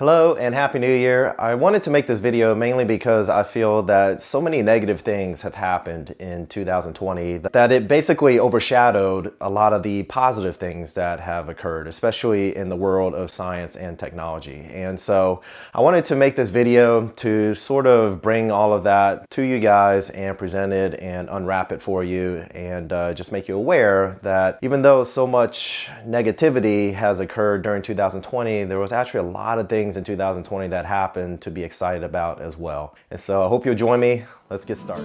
Hello and Happy New Year. I wanted to make this video mainly because I feel that so many negative things have happened in 2020 that it basically overshadowed a lot of the positive things that have occurred, especially in the world of science and technology. And so I wanted to make this video to sort of bring all of that to you guys and present it and unwrap it for you and just make you aware that even though so much negativity has occurred during 2020, there was actually a lot of things in 2020 that happened to be excited about as well. And so I hope you'll join me. Let's get started.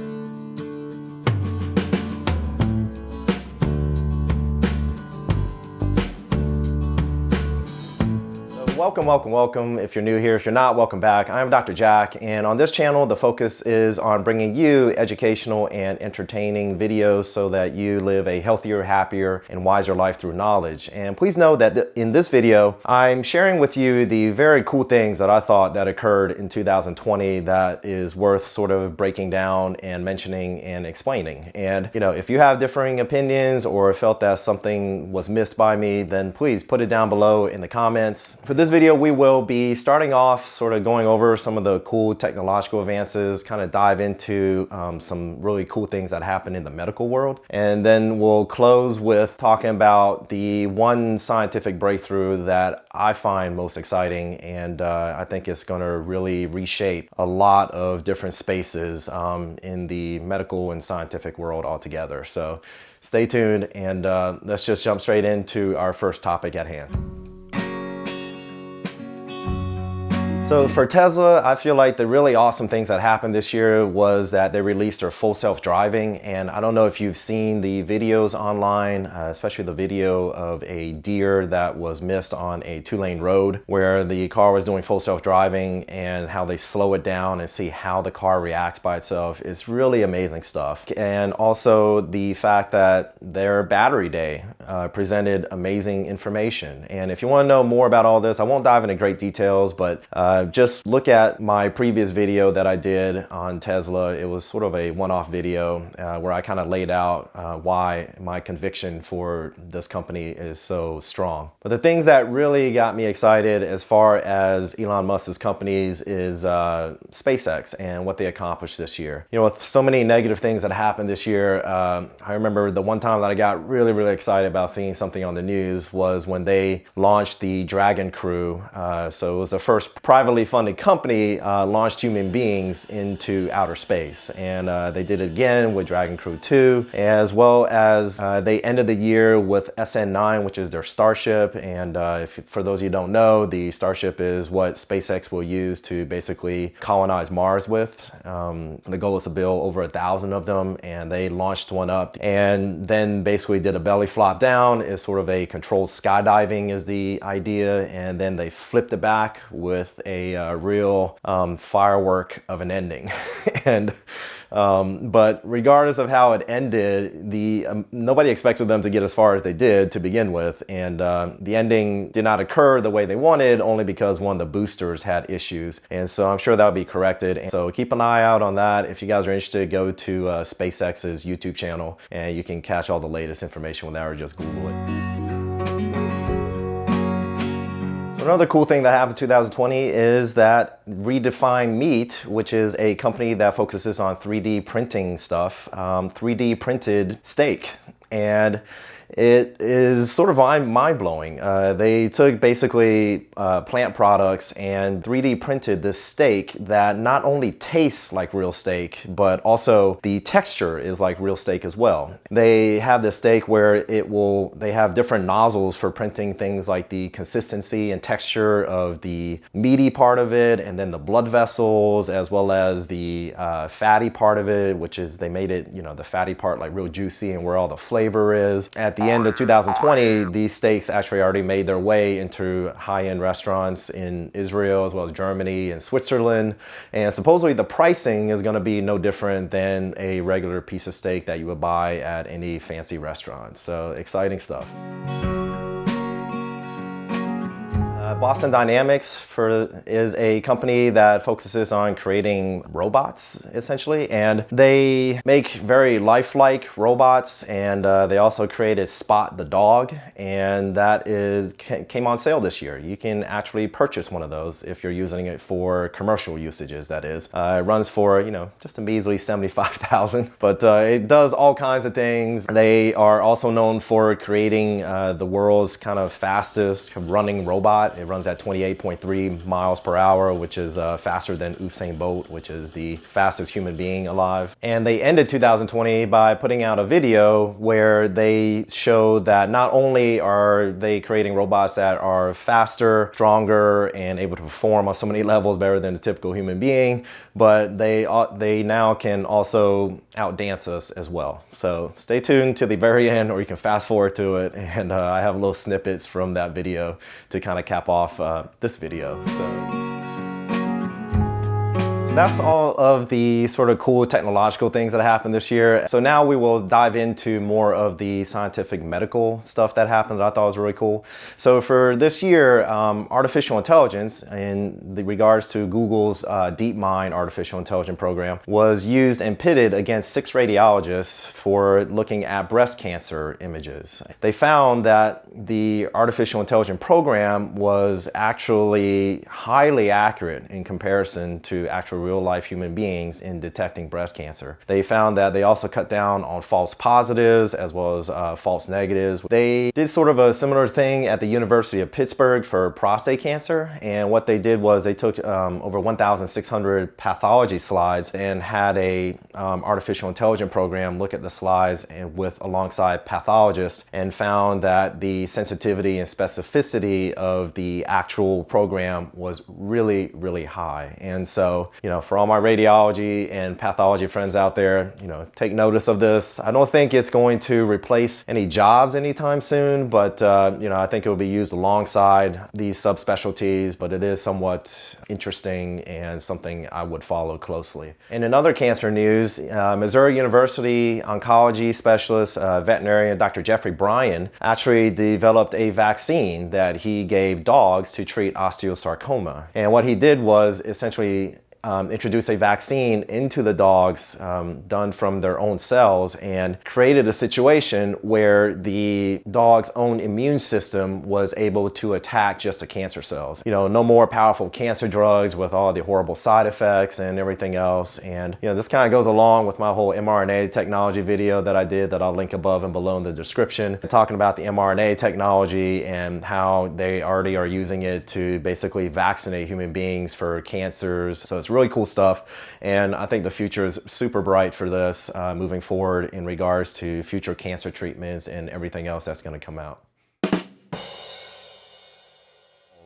Welcome. If you're new here, if you're not, welcome back. I'm Dr. Jack, and on this channel, the focus is on bringing you educational and entertaining videos so that you live a healthier, happier, and wiser life through knowledge. And please know that in this video, I'm sharing with you the very cool things that I thought that occurred in 2020 that is worth sort of breaking down and mentioning and explaining. And, you know, if you have differing opinions or felt that something was missed by me, then please put it down below in the comments. For this video, we will be starting off sort of going over some of the cool technological advances, kind of dive into some really cool things that happen in the medical world. And then we'll close with talking about the one scientific breakthrough that I find most exciting. And I think it's going to really reshape a lot of different spaces in the medical and scientific world altogether. So stay tuned and let's just jump straight into our first topic at hand. So for Tesla, I feel like the really awesome things that happened this year was that they released their full self-driving. And I don't know if you've seen the videos online, especially the video of a deer that was missed on a two-lane road where the car was doing full self-driving and how they slow it down and see how the car reacts by itself. It's really amazing stuff. And also the fact that their battery day presented amazing information. And if you want to know more about all this, I won't dive into great details, but just look at my previous video that I did on Tesla. It was sort of a one-off video where I kind of laid out why my conviction for this company is so strong. But the things that really got me excited as far as Elon Musk's companies is SpaceX and what they accomplished this year. You know, with so many negative things that happened this year, I remember the one time that I got really excited about seeing something on the news was when they launched the Dragon Crew. So it was the first privately funded company launched human beings into outer space, and they did it again with Dragon Crew 2, as well as they ended the year with SN9, which is their Starship. And for those of you who don't know, the Starship is what SpaceX will use to basically colonize Mars with. The goal is to build over 1,000 of them, and they launched one up and then basically did a belly flop down. It's sort of a controlled skydiving is the idea, and then they flipped it back with a real firework of an ending. And but regardless of how it ended, nobody expected them to get as far as they did to begin with, and the ending did not occur the way they wanted, only because one of the boosters had issues. And so I'm sure that'll be corrected, and so keep an eye out on that. If you guys are interested, go to SpaceX's YouTube channel and you can catch all the latest information with that, or just Google it. Another cool thing that happened in 2020 is that Redefined Meat, which is a company that focuses on 3D printing stuff, 3D printed steak. And it is sort of mind-blowing. They took basically plant products and 3D printed this steak that not only tastes like real steak, but also the texture is like real steak as well. They have this steak where they have different nozzles for printing things like the consistency and texture of the meaty part of it, and then the blood vessels, as well as the fatty part of it, which is they made it, you know, the fatty part like real juicy and where all the flavor is. At the end of 2020, these steaks actually already made their way into high-end restaurants in Israel, as well as Germany and Switzerland. And supposedly the pricing is going to be no different than a regular piece of steak that you would buy at any fancy restaurant. So exciting stuff. Boston Dynamics is a company that focuses on creating robots, essentially, and they make very lifelike robots, and they also created Spot the dog, and that came on sale this year. You can actually purchase one of those if you're using it for commercial usages, that is. It runs for, just a measly $75,000, but it does all kinds of things. They are also known for creating the world's kind of fastest running robot. It runs at 28.3 miles per hour, which is faster than Usain Bolt, which is the fastest human being alive. And they ended 2020 by putting out a video where they show that not only are they creating robots that are faster, stronger, and able to perform on so many levels better than a typical human being, but they now can also outdance us as well. So stay tuned to the very end, or you can fast forward to it, and I have little snippets from that video to kind of cap off this video. That's all of the sort of cool technological things that happened this year. So now we will dive into more of the scientific medical stuff that happened that I thought was really cool. So for this year, artificial intelligence, in regards to Google's DeepMind artificial intelligence program, was used and pitted against 6 radiologists for looking at breast cancer images. They found that the artificial intelligence program was actually highly accurate in comparison to actual real-life human beings in detecting breast cancer. They found that they also cut down on false positives as well as false negatives. They did sort of a similar thing at the University of Pittsburgh for prostate cancer, and what they did was they took over 1,600 pathology slides and had a artificial intelligence program look at the slides and alongside pathologists, and found that the sensitivity and specificity of the actual program was really, really high. And so, for all my radiology and pathology friends out there, take notice of this. I don't think it's going to replace any jobs anytime soon, but I think it will be used alongside these subspecialties, but it is somewhat interesting and something I would follow closely. And in other cancer news, Missouri University oncology specialist, veterinarian Dr. Jeffrey Bryan actually developed a vaccine that he gave dogs to treat osteosarcoma. And what he did was essentially introduce a vaccine into the dogs done from their own cells, and created a situation where the dog's own immune system was able to attack just the cancer cells. No more powerful cancer drugs with all the horrible side effects and everything else. And this kind of goes along with my whole mRNA technology video that I did, that I'll link above and below in the description, talking about the mRNA technology and how they already are using it to basically vaccinate human beings for cancers. So it's really cool stuff, and I think the future is super bright for this moving forward in regards to future cancer treatments and everything else that's going to come out.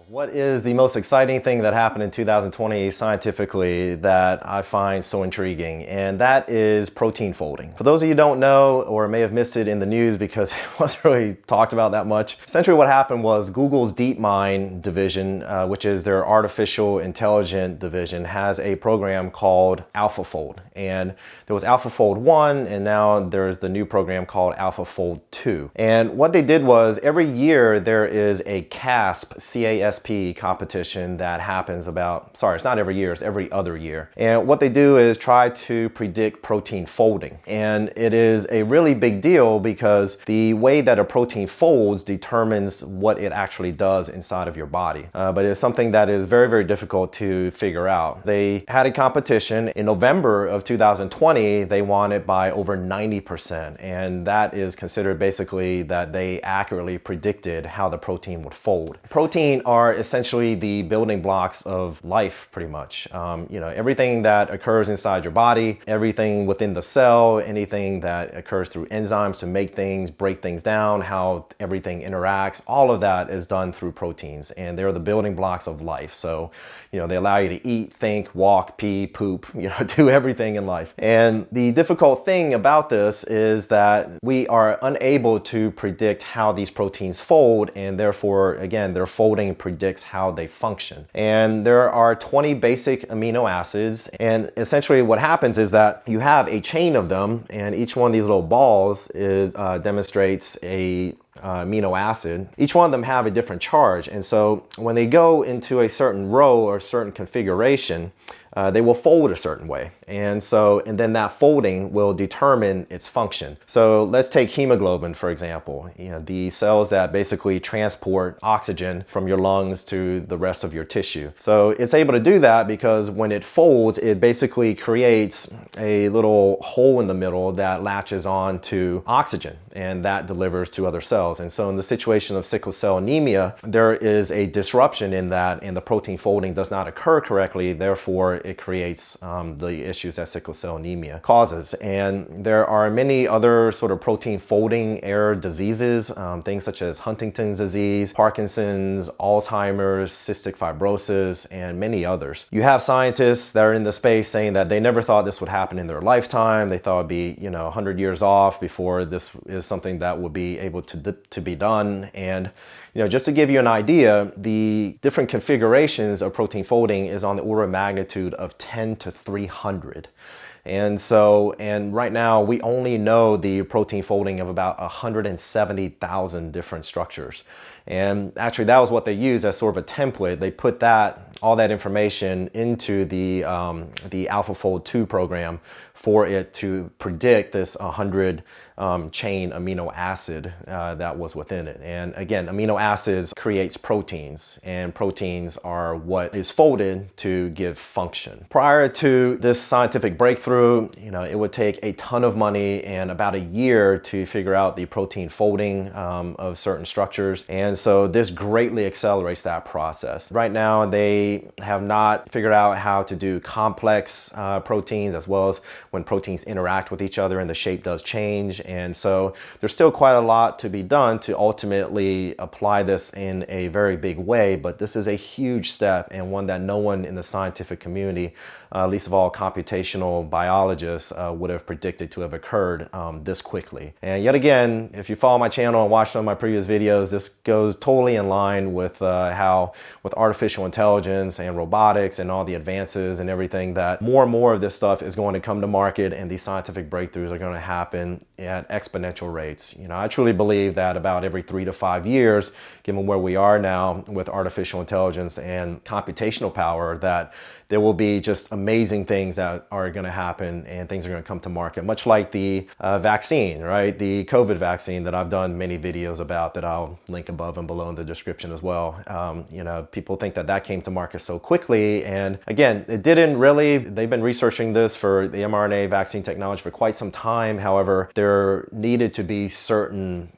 What is the most exciting thing that happened in 2020 scientifically that I find so intriguing? And that is protein folding. For those of you who don't know, or may have missed it in the news because it wasn't really talked about that much, essentially what happened was Google's DeepMind division, which is their artificial intelligence division, has a program called AlphaFold. And there was AlphaFold 1, and now there's the new program called AlphaFold 2. And what they did was every year there is a CASP competition that happens it's not every year, it's every other year. And what they do is try to predict protein folding. And it is a really big deal because the way that a protein folds determines what it actually does inside of your body. But it's something that is very, very difficult to figure out. They had a competition in November of 2020. They won it by over 90%. And that is considered basically that they accurately predicted how the protein would fold. Protein are essentially the building blocks of life, pretty much. Everything that occurs inside your body, everything within the cell, anything that occurs through enzymes to make things, break things down, how everything interacts, all of that is done through proteins, and they're the building blocks of life. So, they allow you to eat, think, walk, pee, poop, do everything in life. And the difficult thing about this is that we are unable to predict how these proteins fold, and therefore, again, their folding predicts how they function. And there are 20 basic amino acids, and essentially what happens is that you have a chain of them, and each one of these little balls demonstrates a amino acid, each one of them have a different charge. And so when they go into a certain row or certain configuration, they will fold a certain way. And then that folding will determine its function. So let's take hemoglobin, for example, the cells that basically transport oxygen from your lungs to the rest of your tissue. So it's able to do that because when it folds, it basically creates a little hole in the middle that latches on to oxygen, and that delivers to other cells. And so in the situation of sickle cell anemia, there is a disruption in that, and the protein folding does not occur correctly. Therefore, it creates the issues that sickle cell anemia causes. And there are many other sort of protein folding error diseases, things such as Huntington's disease, Parkinson's, Alzheimer's, cystic fibrosis, and many others. You have scientists that are in the space saying that they never thought this would happen in their lifetime. They thought it'd be 100 years off before this is something that would be able to be done. And just to give you an idea, the different configurations of protein folding is on the order of magnitude of 10 to 300. And right now we only know the protein folding of about 170,000 different structures. And actually that was what they used as sort of a template. They put all that information into the AlphaFold 2 program for it to predict this 100 chain amino acid that was within it. And again, amino acids creates proteins, and proteins are what is folded to give function. Prior to this scientific breakthrough, it would take a ton of money and about a year to figure out the protein folding of certain structures. And so this greatly accelerates that process. Right now, they have not figured out how to do complex proteins, as well as when proteins interact with each other and the shape does change. And so there's still quite a lot to be done to ultimately apply this in a very big way, but this is a huge step, and one that no one in the scientific community, least of all computational biologists, would have predicted to have occurred this quickly. And yet again, if you follow my channel and watch some of my previous videos, this goes totally in line with how with artificial intelligence and robotics and all the advances and everything, that more and more of this stuff is going to come to market, and these scientific breakthroughs are going to happen at exponential rates. I truly believe that about every 3 to 5 years, given where we are now with artificial intelligence and computational power, that there will be just amazing things that are going to happen, and things are going to come to market, much like the vaccine, right? The COVID vaccine that I've done many videos about, that I'll link above and below in the description as well. People think that came to market so quickly, and again, it didn't really. They've been researching this for the mRNA vaccine technology for quite some time. However, there needed to be certain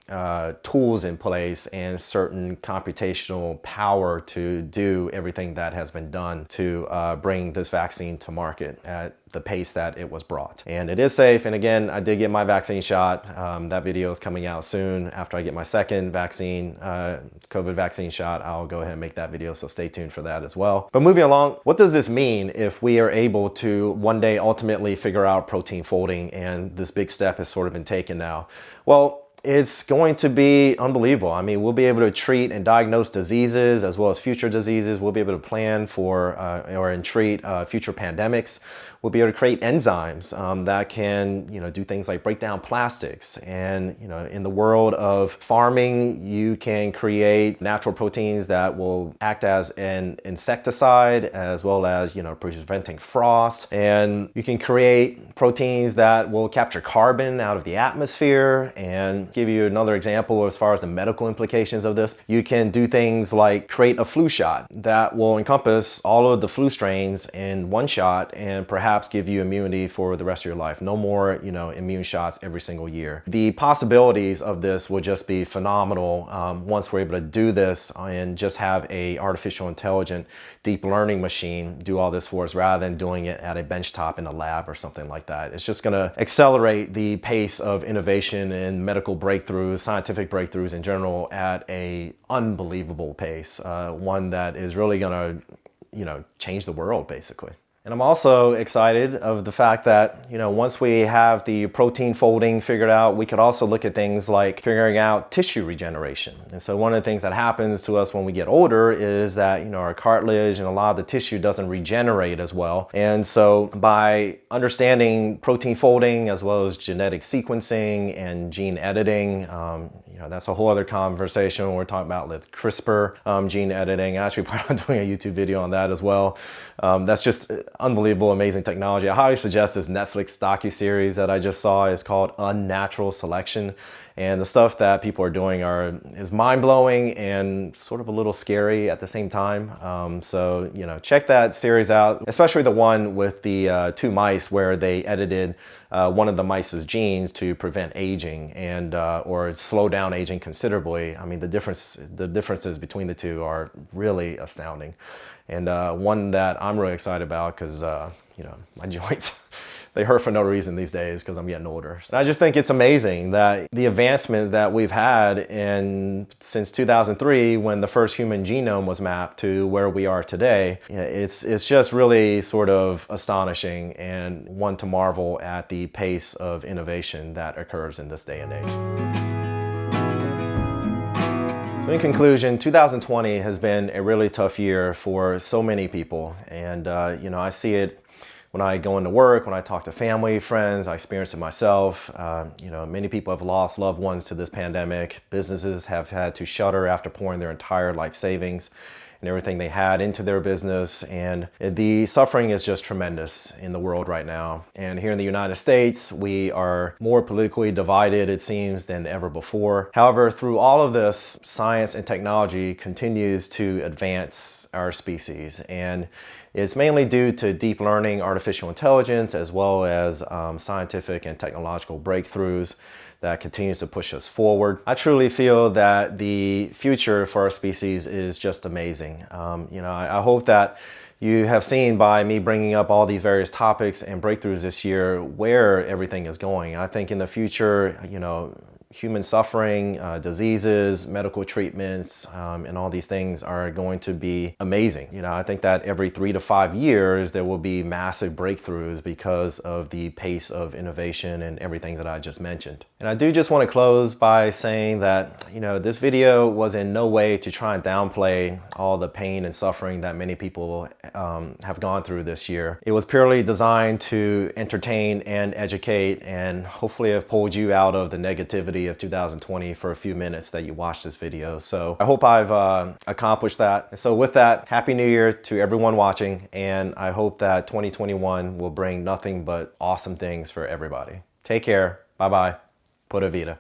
tools in place and certain computational power to do everything that has been done to bring this vaccine to market at the pace that it was brought. And it is safe. And again, I did get my vaccine shot. That video is coming out soon. After I get my second vaccine, COVID vaccine shot, I'll go ahead and make that video. So stay tuned for that as well. But moving along, what does this mean if we are able to one day ultimately figure out protein folding, and this big step has sort of been taken now? Well, it's going to be unbelievable. I mean, we'll be able to treat and diagnose diseases as well as future diseases. We'll be able to plan for and treat future pandemics. We'll be able to create enzymes that can, do things like break down plastics. And, in the world of farming, you can create natural proteins that will act as an insecticide, as well as, preventing frost. And you can create proteins that will capture carbon out of the atmosphere. And give you another example as far as the medical implications of this, you can do things like create a flu shot that will encompass all of the flu strains in one shot, and perhaps give you immunity for the rest of your life. No more, immune shots every single year. The possibilities of this will just be phenomenal once we're able to do this and just have a artificial intelligent deep learning machine do all this for us, rather than doing it at a benchtop in a lab or something like that. It's just going to accelerate the pace of innovation and medical breakthroughs, scientific breakthroughs in general, at a unbelievable pace. One that is really going to, change the world, basically. And I'm also excited of the fact that, once we have the protein folding figured out, we could also look at things like figuring out tissue regeneration. And so one of the things that happens to us when we get older is that, our cartilage and a lot of the tissue doesn't regenerate as well. And so by understanding protein folding as well as genetic sequencing and gene editing, that's a whole other conversation when we're talking about with CRISPR gene editing. I actually plan on doing a YouTube video on that as well. That's just unbelievable, amazing technology. I highly suggest this Netflix docuseries that I just saw. It's called Unnatural Selection. And the stuff that people are doing is mind-blowing and sort of a little scary at the same time. So, check that series out, especially the one with the 2 mice where they edited one of the mice's genes to prevent aging and or slow down aging considerably. I mean, the differences between the two are really astounding. And one that I'm really excited about because, my joints, they hurt for no reason these days because I'm getting older. So I just think it's amazing that the advancement that we've had since 2003, when the first human genome was mapped, to where we are today, it's just really sort of astonishing and one to marvel at the pace of innovation that occurs in this day and age. So in conclusion, 2020 has been a really tough year for so many people. And, I see it when I go into work, when I talk to family, friends, I experience it myself. Many people have lost loved ones to this pandemic. Businesses have had to shutter after pouring their entire life savings and everything they had into their business. And the suffering is just tremendous in the world right now. And here in the United States, we are more politically divided, it seems, than ever before. However, through all of this, science and technology continues to advance our species. And it's mainly due to deep learning, artificial intelligence, as well as scientific and technological breakthroughs that continues to push us forward. I truly feel that the future for our species is just amazing. I hope that you have seen by me bringing up all these various topics and breakthroughs this year where everything is going. I think in the future, human suffering, diseases, medical treatments, and all these things are going to be amazing. I think that every 3 to 5 years, there will be massive breakthroughs because of the pace of innovation and everything that I just mentioned. And I do just want to close by saying that, this video was in no way to try and downplay all the pain and suffering that many people have gone through this year. It was purely designed to entertain and educate and hopefully have pulled you out of the negativity of 2020 for a few minutes that you watched this video. So I hope I've accomplished that. And so with that, Happy New Year to everyone watching, and I hope that 2021 will bring nothing but awesome things for everybody. Take care. Bye-bye. Pura Vida.